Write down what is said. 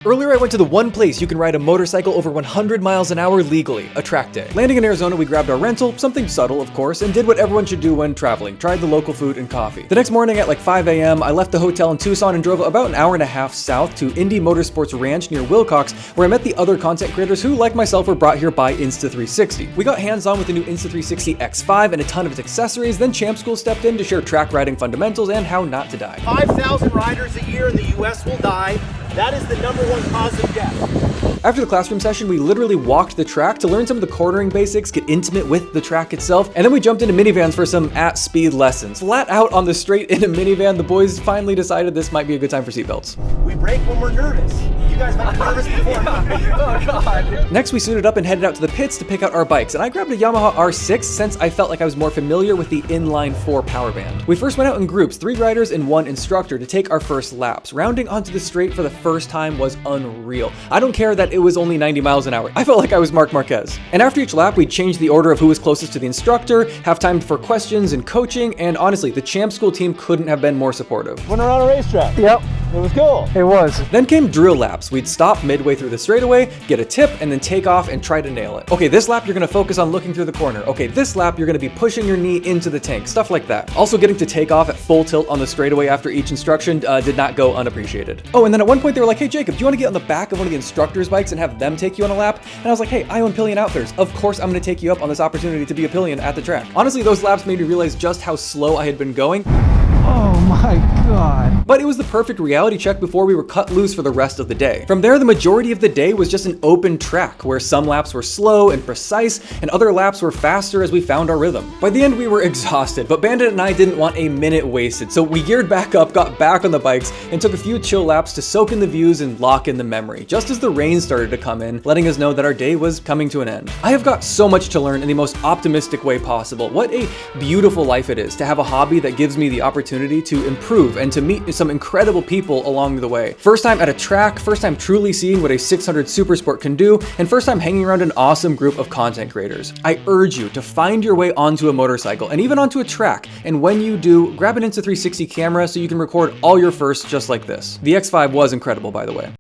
Earlier I went to the one place you can ride a motorcycle over 100 miles an hour legally, a track day. Landing in Arizona, we grabbed our rental, something subtle of course, and did what everyone should do when traveling, tried the local food and coffee. The next morning at like 5 a.m., I left the hotel in Tucson and drove about an hour and a half south to Indy Motorsports Ranch near Wilcox, where I met the other content creators who, like myself, were brought here by Insta360. We got hands-on with the new Insta360 X5 and a ton of its accessories, then Champ School stepped in to share track riding fundamentals and how not to die. 5,000 riders a year in the US will die. That is the #1 cause of death. After the classroom session, we literally walked the track to learn some of the quartering basics, get intimate with the track itself, and then we jumped into minivans for some at-speed lessons. Flat out on the straight in a minivan, the boys finally decided this might be a good time for seatbelts. We brake when we're nervous. You guys might be nervous before. Oh God. Next, we suited up and headed out to the pits to pick out our bikes, and I grabbed a Yamaha R6 since I felt like I was more familiar with the inline 4 power band. We first went out in groups, 3 riders and 1 instructor, to take our first laps. Rounding onto the straight for the first time was unreal. I don't care that it was only 90 miles an hour. I felt like I was Marc Marquez. And after each lap, we'd change the order of who was closest to the instructor, have time for questions and coaching, and honestly, the Champ School team couldn't have been more supportive. Went around a racetrack. Yep, It was cool. it was. Then came drill laps. We'd stop midway through the straightaway, get a tip, and then take off and try to nail it. Okay, this lap you're gonna focus on looking through the corner. Okay, this lap you're gonna be pushing your knee into the tank, stuff like that. Also, getting to take off at full tilt on the straightaway after each instruction did not go unappreciated. Oh, and then at one point they were like, hey Jacob, do you wanna get on the back of one of the instructor's bikes and have them take you on a lap? And I was like, hey, I own Pillion Outfitters. Of course I'm gonna take you up on this opportunity to be a pillion at the track. Honestly, those laps made me realize just how slow I had been going. Oh my God. But it was the perfect reality check before we were cut loose for the rest of the day. From there, the majority of the day was just an open track, where some laps were slow and precise, and other laps were faster as we found our rhythm. By the end, we were exhausted, but Bandit and I didn't want a minute wasted, so we geared back up, got back on the bikes, and took a few chill laps to soak in the views and lock in the memory, just as the rain started to come in, letting us know that our day was coming to an end. I have got so much to learn in the most optimistic way possible. What a beautiful life it is to have a hobby that gives me the opportunity to improve and to meet some incredible people along the way. First time at a track, first time truly seeing what a 600 Super Sport can do, and first time hanging around an awesome group of content creators. I urge you to find your way onto a motorcycle and even onto a track, and when you do, grab an Insta360 camera so you can record all your firsts just like this. The X5 was incredible, by the way.